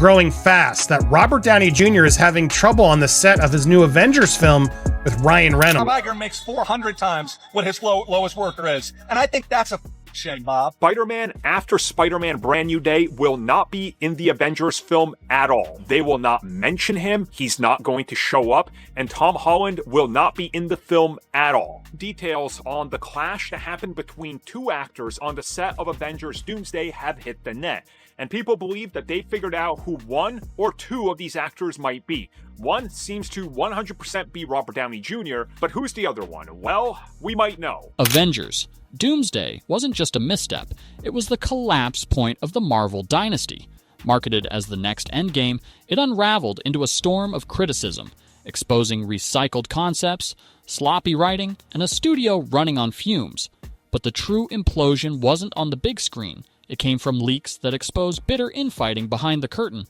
growing fast that Robert Downey Jr. is having trouble on the set of his new Avengers film with Ryan Reynolds. Bob Iger makes 400 times what his lowest worker is. And I think that's a shame, Bob. Spider-Man after Spider-Man Brand New Day will not be in the Avengers film at all. They will not mention him, he's not going to show up, and Tom Holland will not be in the film at all. Details on the clash that happened between two actors on the set of Avengers Doomsday have hit the net, and people believe that they figured out who one or two of these actors might be. One seems to 100% be Robert Downey Jr., but who's the other one? Well, we might know. Avengers. Doomsday wasn't just a misstep, it was the collapse point of the Marvel dynasty. Marketed as the next Endgame, it unraveled into a storm of criticism, exposing recycled concepts, sloppy writing, and a studio running on fumes. But the true implosion wasn't on the big screen. It came from leaks that exposed bitter infighting behind the curtain.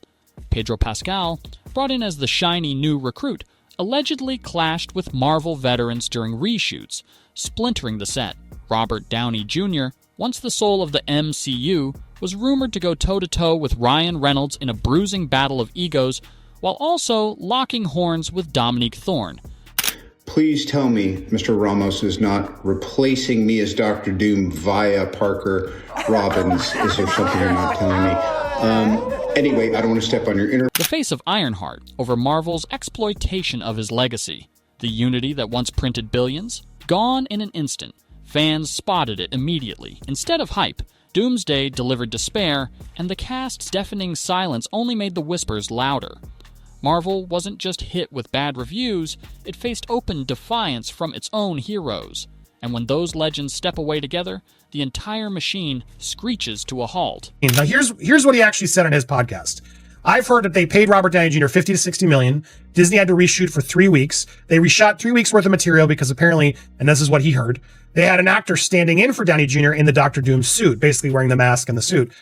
Pedro Pascal, brought in as the shiny new recruit, allegedly clashed with Marvel veterans during reshoots, splintering the set. Robert Downey Jr., once the soul of the MCU, was rumored to go toe-to-toe with Ryan Reynolds in a bruising battle of egos, while also locking horns with Dominique Thorne. Please tell me Mr. Ramos is not replacing me as Dr. Doom via Parker Robbins. Is there something you're not telling me? Anyway, I don't want to step on your inner... The face of Ironheart over Marvel's exploitation of his legacy. The unity that once printed billions, gone in an instant. Fans spotted it immediately. Instead of hype, Doomsday delivered despair, and the cast's deafening silence only made the whispers louder. Marvel wasn't just hit with bad reviews, it faced open defiance from its own heroes. And when those legends step away together, the entire machine screeches to a halt. Now here's what he actually said on his podcast. I've heard that they paid Robert Downey Jr. 50 to 60 million. Disney had to reshoot for 3 weeks. They reshot 3 weeks worth of material because apparently, and this is what he heard, they had an actor standing in for Downey Jr. in the Doctor Doom suit, basically wearing the mask and the suit.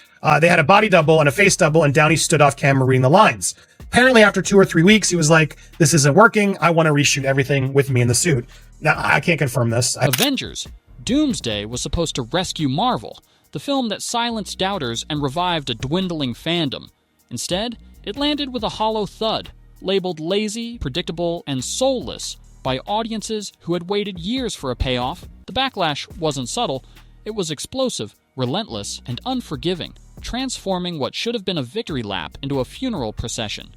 They had a body double and a face double, and Downey stood off camera reading the lines. Apparently, after 2 or 3 weeks, he was like, this isn't working. I want to reshoot everything with me in the suit. Now, I can't confirm this. Avengers. Doomsday was supposed to rescue Marvel, the film that silenced doubters and revived a dwindling fandom. Instead, it landed with a hollow thud, labeled lazy, predictable, and soulless by audiences who had waited years for a payoff. The backlash wasn't subtle, it was explosive, relentless, and unforgiving, transforming what should have been a victory lap into a funeral procession.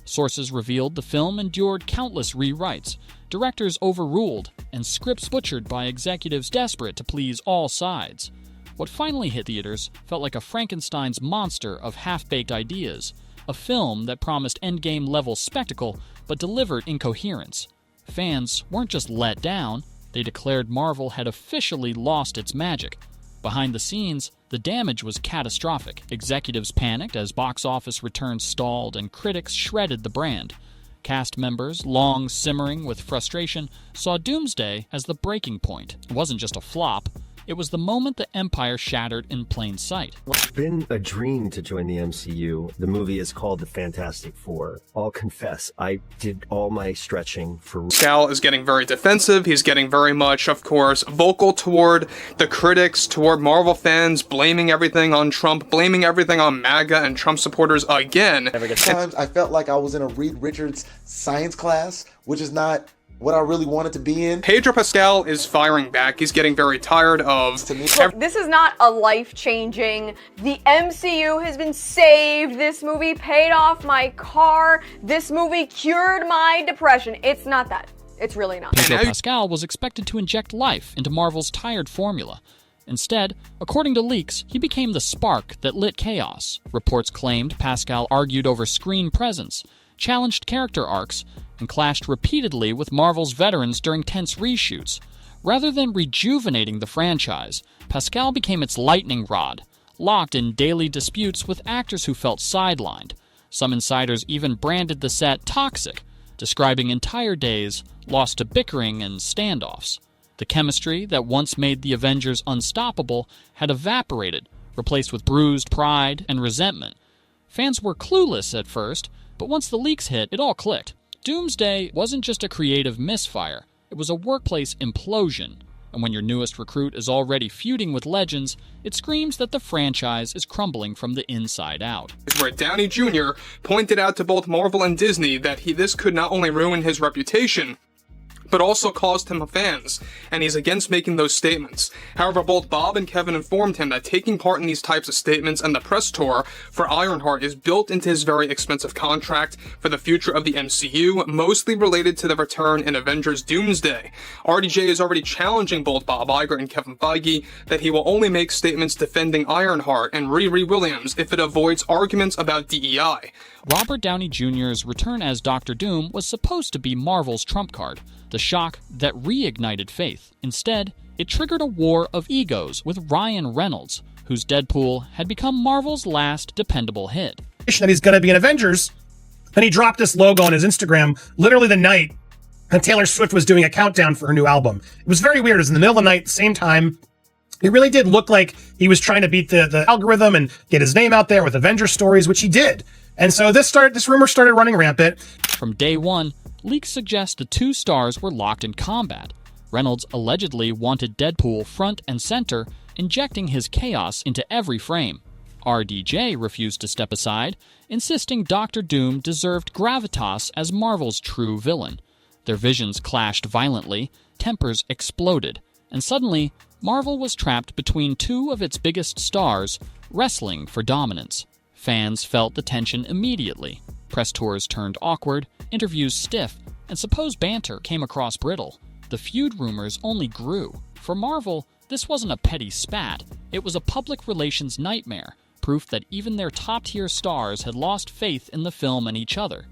Sources revealed the film endured countless rewrites, directors overruled, and scripts butchered by executives desperate to please all sides. What finally hit theaters felt like a Frankenstein's monster of half-baked ideas, a film that promised Endgame-level spectacle but delivered incoherence. Fans weren't just let down, they declared Marvel had officially lost its magic. Behind the scenes, the damage was catastrophic. Executives panicked as box office returns stalled and critics shredded the brand. Cast members, long simmering with frustration, saw Doomsday as the breaking point. It wasn't just a flop. It was the moment the Empire shattered in plain sight. It's been a dream to join the MCU. The movie is called The Fantastic Four. I'll confess, I did all my stretching for... Pascal is getting very defensive. He's getting very much, of course, vocal toward the critics, toward Marvel fans, blaming everything on Trump, blaming everything on MAGA and Trump supporters again. Times I felt like I was in a Reed Richards science class, which is not what I really wanted to be in. Pedro Pascal is firing back. He's getting very tired of... Look, this is not a life-changing, the MCU has been saved, this movie paid off my car, this movie cured my depression. It's not that. It's really not. Pedro Pascal was expected to inject life into Marvel's tired formula. Instead, according to leaks, he became the spark that lit chaos. Reports claimed Pascal argued over screen presence, challenged character arcs, and clashed repeatedly with Marvel's veterans during tense reshoots. Rather than rejuvenating the franchise, Pascal became its lightning rod, locked in daily disputes with actors who felt sidelined. Some insiders even branded the set toxic, describing entire days lost to bickering and standoffs. The chemistry that once made the Avengers unstoppable had evaporated, replaced with bruised pride and resentment. Fans were clueless at first, but once the leaks hit, it all clicked. Doomsday wasn't just a creative misfire, it was a workplace implosion. And when your newest recruit is already feuding with legends, it screams that the franchise is crumbling from the inside out. Where Downey Jr. pointed out to both Marvel and Disney that this could not only ruin his reputation, but also cost him fans, and he's against making those statements. However, both Bob and Kevin informed him that taking part in these types of statements and the press tour for Ironheart is built into his very expensive contract for the future of the MCU, mostly related to the return in Avengers Doomsday. RDJ is already challenging both Bob Iger and Kevin Feige that he will only make statements defending Ironheart and Riri Williams if it avoids arguments about DEI. Robert Downey Jr.'s return as Dr. Doom was supposed to be Marvel's trump card, the shock that reignited faith. Instead, it triggered a war of egos with Ryan Reynolds, whose Deadpool had become Marvel's last dependable hit. That he's going to be in Avengers, and he dropped this logo on his Instagram literally the night that Taylor Swift was doing a countdown for her new album. It was very weird. It was in the middle of the night, same time. It really did look like he was trying to beat the algorithm and get his name out there with Avengers stories, which he did. And so this rumor started running rampant. From day one, leaks suggest the two stars were locked in combat. Reynolds allegedly wanted Deadpool front and center, injecting his chaos into every frame. RDJ refused to step aside, insisting Dr. Doom deserved gravitas as Marvel's true villain. Their visions clashed violently, tempers exploded, and suddenly, Marvel was trapped between two of its biggest stars, wrestling for dominance. Fans felt the tension immediately. Press tours turned awkward, interviews stiff, and supposed banter came across brittle. The feud rumors only grew. For Marvel, this wasn't a petty spat. It was a public relations nightmare, proof that even their top-tier stars had lost faith in the film and each other.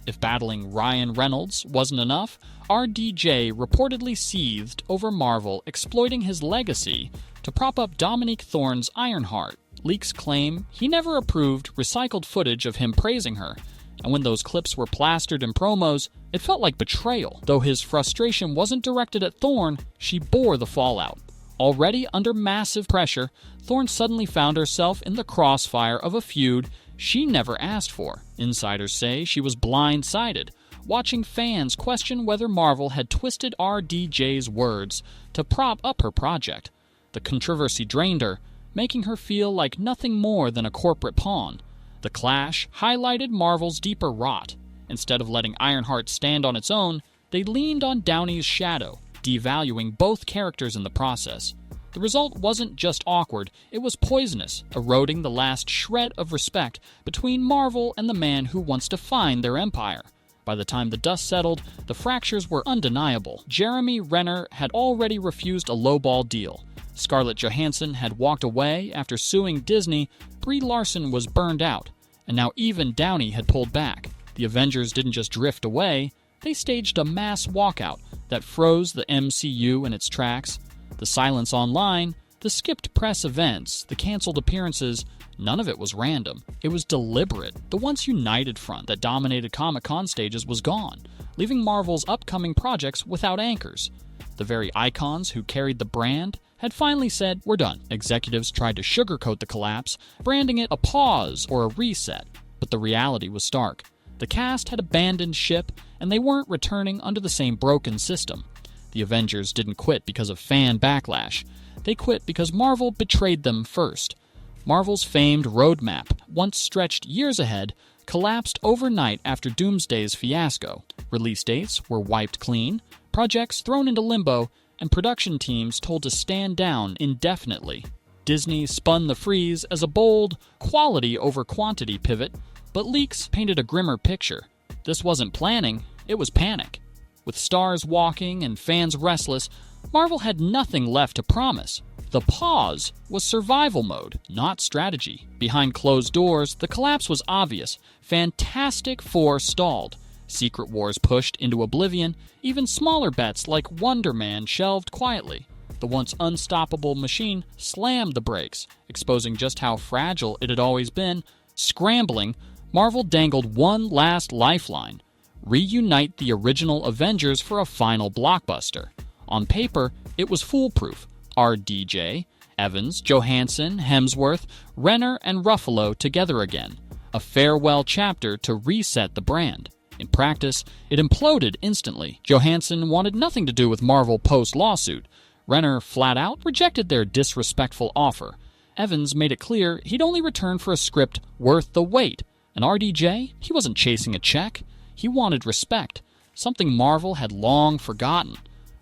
If battling Ryan Reynolds wasn't enough, RDJ reportedly seethed over Marvel exploiting his legacy to prop up Dominique Thorne's Ironheart. Leaks claim he never approved recycled footage of him praising her, and when those clips were plastered in promos, it felt like betrayal. Though his frustration wasn't directed at Thorne, she bore the fallout. Already under massive pressure, Thorne suddenly found herself in the crossfire of a feud she never asked for. Insiders say she was blindsided, watching fans question whether Marvel had twisted RDJ's words to prop up her project. The controversy drained her, making her feel like nothing more than a corporate pawn. The clash highlighted Marvel's deeper rot. Instead of letting Ironheart stand on its own, they leaned on Downey's shadow, devaluing both characters in the process. The result wasn't just awkward, it was poisonous, eroding the last shred of respect between Marvel and the man who once defined their empire. By the time the dust settled, the fractures were undeniable. Jeremy Renner had already refused a lowball deal. Scarlett Johansson had walked away after suing Disney. Brie Larson was burned out, and now even Downey had pulled back. The Avengers didn't just drift away, they staged a mass walkout that froze the MCU in its tracks. The silence online, the skipped press events, the canceled appearances, none of it was random. It was deliberate. The once united front that dominated Comic-Con stages was gone, leaving Marvel's upcoming projects without anchors. The very icons who carried the brand had finally said, "We're done." Executives tried to sugarcoat the collapse, branding it a pause or a reset. But the reality was stark. The cast had abandoned ship, and they weren't returning under the same broken system. The Avengers didn't quit because of fan backlash. They quit because Marvel betrayed them first. Marvel's famed roadmap, once stretched years ahead, collapsed overnight after Doomsday's fiasco. Release dates were wiped clean, projects thrown into limbo, and production teams told to stand down indefinitely. Disney spun the freeze as a bold, quality over quantity pivot, but leaks painted a grimmer picture. This wasn't planning, it was panic. With stars walking and fans restless, Marvel had nothing left to promise. The pause was survival mode, not strategy. Behind closed doors, the collapse was obvious. Fantastic Four stalled. Secret Wars pushed into oblivion. Even smaller bets like Wonder Man shelved quietly. The once unstoppable machine slammed the brakes, exposing just how fragile it had always been. Scrambling, Marvel dangled one last lifeline: reunite the original Avengers for a final blockbuster. On paper, it was foolproof. RDJ, Evans, Johansson, Hemsworth, Renner, and Ruffalo together again. A farewell chapter to reset the brand. In practice, it imploded instantly. Johansson wanted nothing to do with Marvel post-lawsuit. Renner flat out rejected their disrespectful offer. Evans made it clear he'd only return for a script worth the wait. And RDJ, he wasn't chasing a check. He wanted respect, something Marvel had long forgotten.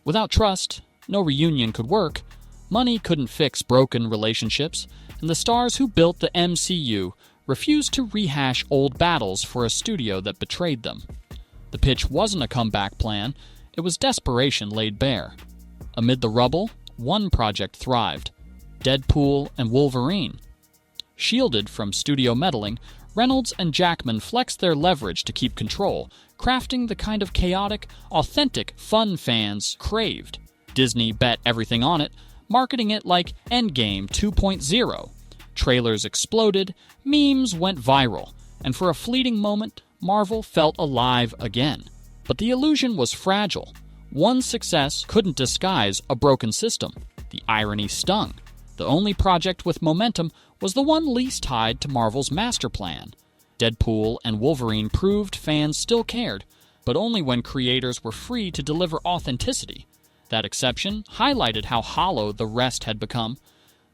Without trust, no reunion could work. Money couldn't fix broken relationships, and the stars who built the MCU refused to rehash old battles for a studio that betrayed them. The pitch wasn't a comeback plan, it was desperation laid bare. Amid the rubble, one project thrived: Deadpool and Wolverine. Shielded from studio meddling, Reynolds and Jackman flexed their leverage to keep control, crafting the kind of chaotic, authentic fun fans craved. Disney bet everything on it, marketing it like Endgame 2.0. Trailers exploded, memes went viral, and for a fleeting moment, Marvel felt alive again. But the illusion was fragile. One success couldn't disguise a broken system. The irony stung. The only project with momentum was the one least tied to Marvel's master plan. Deadpool and Wolverine proved fans still cared, but only when creators were free to deliver authenticity. That exception highlighted how hollow the rest had become.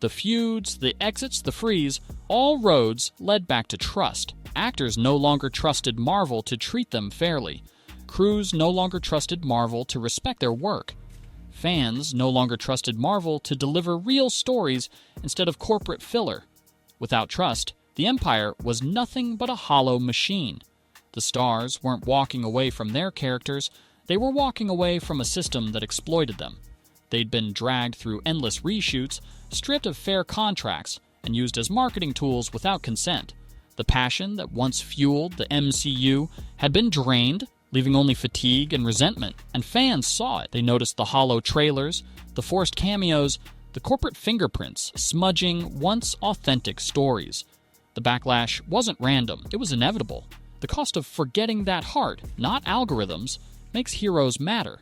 The feuds, the exits, the frees, all roads led back to trust. Actors no longer trusted Marvel to treat them fairly. Crews no longer trusted Marvel to respect their work. Fans no longer trusted Marvel to deliver real stories instead of corporate filler. Without trust, the Empire was nothing but a hollow machine. The stars weren't walking away from their characters, they were walking away from a system that exploited them. They'd been dragged through endless reshoots, stripped of fair contracts, and used as marketing tools without consent. The passion that once fueled the MCU had been drained, leaving only fatigue and resentment, and fans saw it. They noticed the hollow trailers, the forced cameos, the corporate fingerprints smudging once authentic stories. The backlash wasn't random, it was inevitable. The cost of forgetting that heart, not algorithms, makes heroes matter.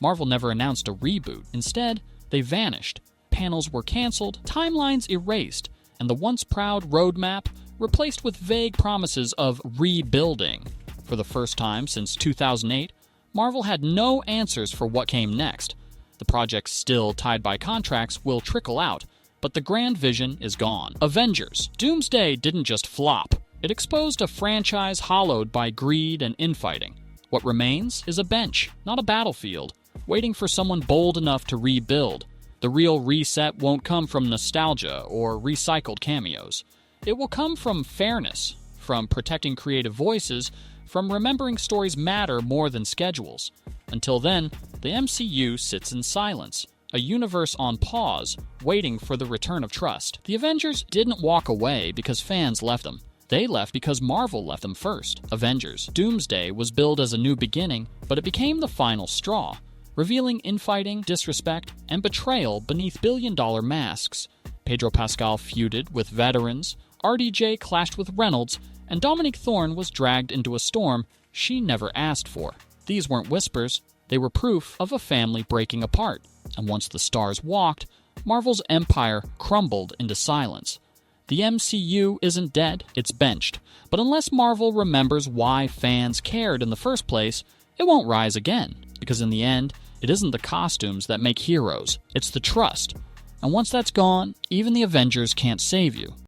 Marvel never announced a reboot. Instead, they vanished. Panels were canceled, timelines erased, and the once proud roadmap replaced with vague promises of rebuilding. For the first time since 2008, Marvel had no answers for what came next. The projects still tied by contracts will trickle out, but the grand vision is gone. Avengers. Doomsday didn't just flop. It exposed a franchise hollowed by greed and infighting. What remains is a bench, not a battlefield, waiting for someone bold enough to rebuild. The real reset won't come from nostalgia or recycled cameos. It will come from fairness, from protecting creative voices, from remembering stories matter more than schedules. Until then, the MCU sits in silence, a universe on pause, waiting for the return of trust. The Avengers didn't walk away because fans left them. They left because Marvel left them first. Avengers. Doomsday was billed as a new beginning, but it became the final straw, revealing infighting, disrespect, and betrayal beneath billion-dollar masks. Pedro Pascal feuded with veterans, RDJ clashed with Reynolds, and Dominique Thorne was dragged into a storm she never asked for. These weren't whispers, they were proof of a family breaking apart. And once the stars walked, Marvel's empire crumbled into silence. The MCU isn't dead, it's benched. But unless Marvel remembers why fans cared in the first place, it won't rise again. Because in the end, it isn't the costumes that make heroes, it's the trust. And once that's gone, even the Avengers can't save you.